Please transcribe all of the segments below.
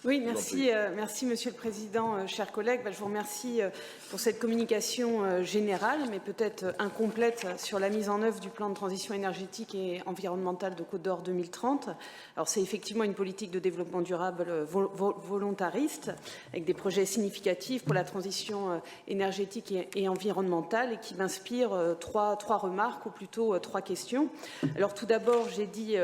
Oui, merci, merci Monsieur le Président, chers collègues. Je vous remercie pour cette communication générale, mais peut-être incomplète sur la mise en œuvre du plan de transition énergétique et environnementale de Côte d'Or 2030. Alors, c'est effectivement une politique de développement durable volontariste, avec des projets significatifs pour la transition énergétique et environnementale, et qui m'inspire trois remarques, ou plutôt trois questions. Alors, tout d'abord, j'ai dit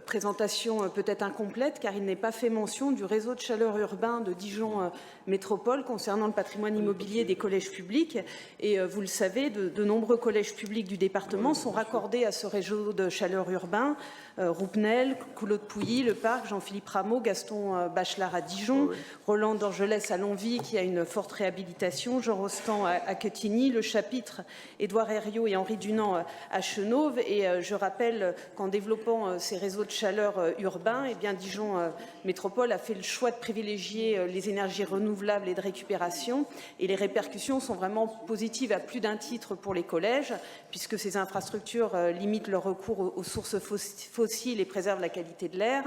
présentation peut-être incomplète, car il n'est pas fait mention du réseau de chaleur urbain de Dijon Métropole concernant le patrimoine immobilier des collèges publics. Et vous le savez, de nombreux collèges publics du département sont raccordés à ce réseau de chaleur urbain. Roupnel, Couleau-de-Pouilly, Le Parc, Jean-Philippe Rameau, Gaston Bachelard à Dijon, Roland d'Orgelès à Longwy qui a une forte réhabilitation, Jean Rostand à Quetigny, Le Chapitre, Édouard Herriot et Henri Dunant à Chenauve. Et je rappelle qu'en développant ces réseaux de chaleur urbains, eh bien Dijon Métropole a fait le choix de privilégier les énergies renouvelables et de récupération. Et les répercussions sont vraiment positives à plus d'un titre pour les collèges, puisque ces infrastructures limitent leur recours aux sources fossiles et préservent la qualité de l'air.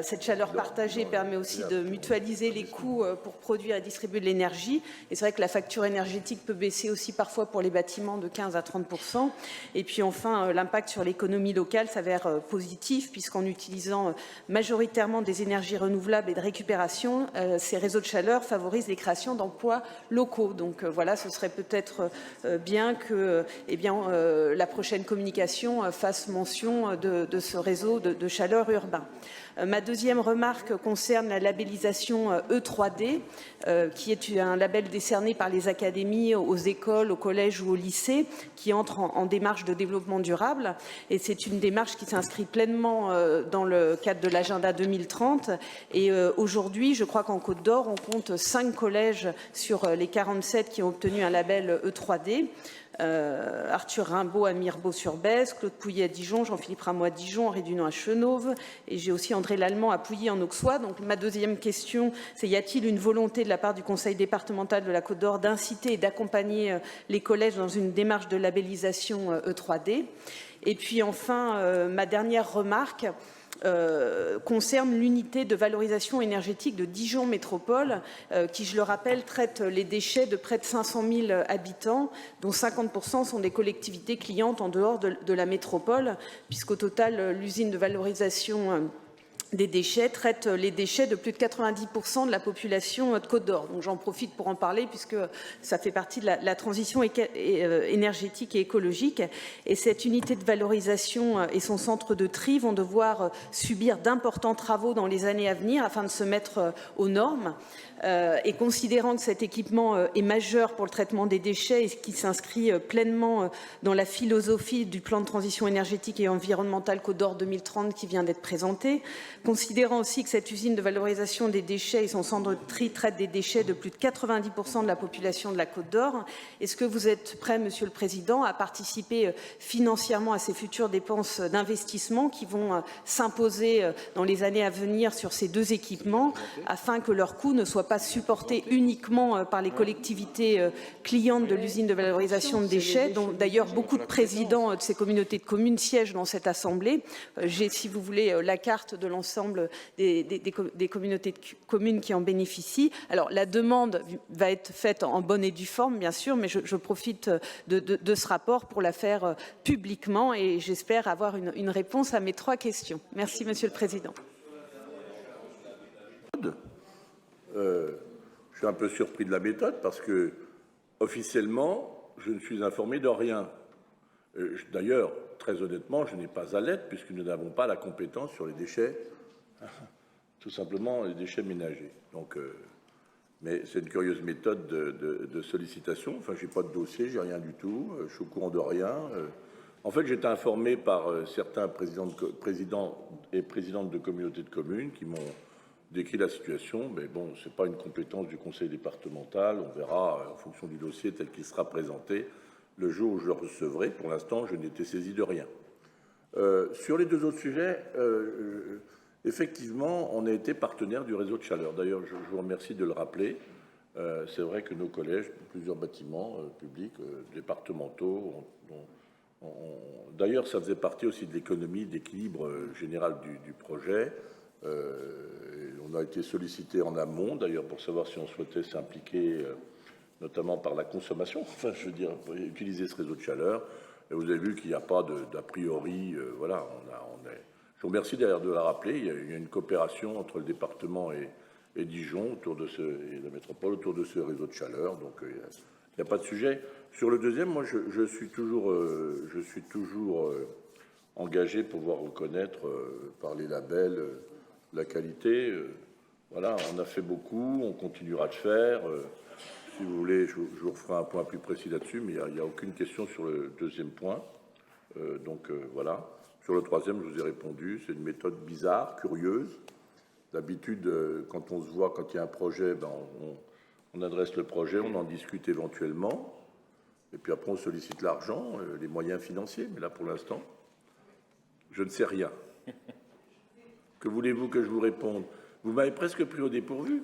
Cette chaleur partagée permet aussi de mutualiser les coûts pour produire et distribuer de l'énergie. Et c'est vrai que la facture énergétique peut baisser aussi parfois pour les bâtiments de 15 à 30%. Et puis enfin, l'impact sur l'économie locale s'avère positif, puisqu'en utilisant majoritairement des énergies renouvelables et de récupération, ces réseaux de chaleur favorisent les créations d'emplois locaux. Donc voilà, ce serait peut-être bien que la prochaine communication fasse mention de ce réseau de chaleur urbain. Ma deuxième remarque concerne la labellisation E3D, qui est un label décerné par les académies aux écoles, aux collèges ou aux lycées, qui entre en démarche de développement durable. Et c'est une démarche qui s'inscrit pleinement dans le cadre de l'agenda 2030. Et aujourd'hui, je crois qu'en Côte d'Or, on compte 5 collèges sur les 47 qui ont obtenu un label E3D. Arthur Rimbaud à Mirebeau-sur-Bèze, Claude Pouilly à Dijon, Jean-Philippe Rameau à Dijon, Henri Dunant à Chenauve, et j'ai aussi André Lallemand à Pouilly en Auxois. Donc ma deuxième question, c'est y a-t-il une volonté de la part du Conseil départemental de la Côte d'Or d'inciter et d'accompagner les collèges dans une démarche de labellisation E3D? Et puis enfin, ma dernière remarque concerne l'unité de valorisation énergétique de Dijon Métropole, qui, je le rappelle, traite les déchets de près de 500 000 habitants, dont 50% sont des collectivités clientes en dehors de la métropole, puisqu'au total, l'usine de valorisation des déchets traite les déchets de plus de 90% de la population de Côte d'Or. Donc j'en profite pour en parler puisque ça fait partie de la transition énergétique et écologique. Et cette unité de valorisation et son centre de tri vont devoir subir d'importants travaux dans les années à venir afin de se mettre aux normes. Et considérant que cet équipement est majeur pour le traitement des déchets et qui s'inscrit pleinement dans la philosophie du plan de transition énergétique et environnementale Côte d'Or 2030 qui vient d'être présenté, considérant aussi que cette usine de valorisation des déchets et son centre de tri traitent des déchets de plus de 90% de la population de la Côte d'Or, est-ce que vous êtes prêt, Monsieur le Président, à participer financièrement à ces futures dépenses d'investissement qui vont s'imposer dans les années à venir sur ces deux équipements afin que leur coût ne soit pas supporté uniquement par les collectivités clientes de l'usine de valorisation de déchets, dont d'ailleurs beaucoup de présidents de ces communautés de communes siègent dans cette assemblée. J'ai, si vous voulez, la carte de l'ensemble des communautés de communes qui en bénéficient. Alors la demande va être faite en bonne et due forme, bien sûr, mais je profite de ce rapport pour la faire publiquement et j'espère avoir une réponse à mes trois questions. Merci, Monsieur le Président. Je suis un peu surpris de la méthode parce que, officiellement, je ne suis informé de rien. D'ailleurs, très honnêtement, je n'ai pas à l'être puisque nous n'avons pas la compétence sur les déchets, tout simplement les déchets ménagers. Donc, mais c'est une curieuse méthode de sollicitation. Enfin, je n'ai pas de dossier, j'ai rien du tout, je suis au courant de rien. En fait, j'ai été informé par certains présidents et présidentes de communautés de communes qui m'ont décrit la situation, mais bon, ce n'est pas une compétence du conseil départemental. On verra en fonction du dossier tel qu'il sera présenté le jour où je le recevrai. Pour l'instant, je n'ai été saisi de rien. Sur les deux autres sujets, effectivement, on a été partenaire du réseau de chaleur. D'ailleurs, je vous remercie de le rappeler. C'est vrai que nos collèges, plusieurs bâtiments publics, départementaux, d'ailleurs, ça faisait partie aussi de l'économie, d'équilibre général du projet. On a été sollicité en amont, d'ailleurs, pour savoir si on souhaitait s'impliquer, notamment par la consommation, enfin, je veux dire, pour utiliser ce réseau de chaleur. Et vous avez vu qu'il n'y a pas d'a priori, voilà, je vous remercie d'ailleurs de la rappeler, il y a une coopération entre le département et Dijon, et la métropole, autour de ce réseau de chaleur, donc il n'y a pas de sujet. Sur le deuxième, moi, je suis toujours engagé pour pouvoir reconnaître par les labels la qualité. Voilà, on a fait beaucoup, on continuera de faire. Si vous voulez, je vous referai un point plus précis là-dessus, mais il n'y a aucune question sur le deuxième point. Voilà. Sur le troisième, je vous ai répondu. C'est une méthode bizarre, curieuse. D'habitude, quand on se voit, quand il y a un projet, ben, on adresse le projet, on en discute éventuellement. Et puis après, on sollicite l'argent, les moyens financiers. Mais là, pour l'instant, je ne sais rien. Que voulez-vous que je vous réponde? Vous m'avez presque pris au dépourvu.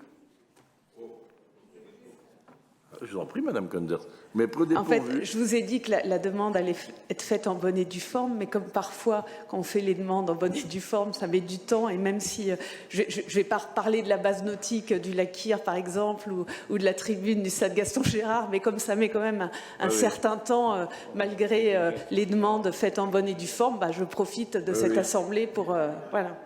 Je vous en prie, Madame Kunders. Mais pris au dépourvu. En fait, je vous ai dit que la demande allait être faite en bonne et due forme, mais comme parfois, quand on fait les demandes en bonne et due forme, ça met du temps. Et même si je ne vais pas reparler de la base nautique du lac Kyr, par exemple, ou de la tribune du stade Gaston-Gérard, mais comme ça met quand même un certain temps, malgré les demandes faites en bonne et due forme, bah, je profite de cette assemblée pour... voilà.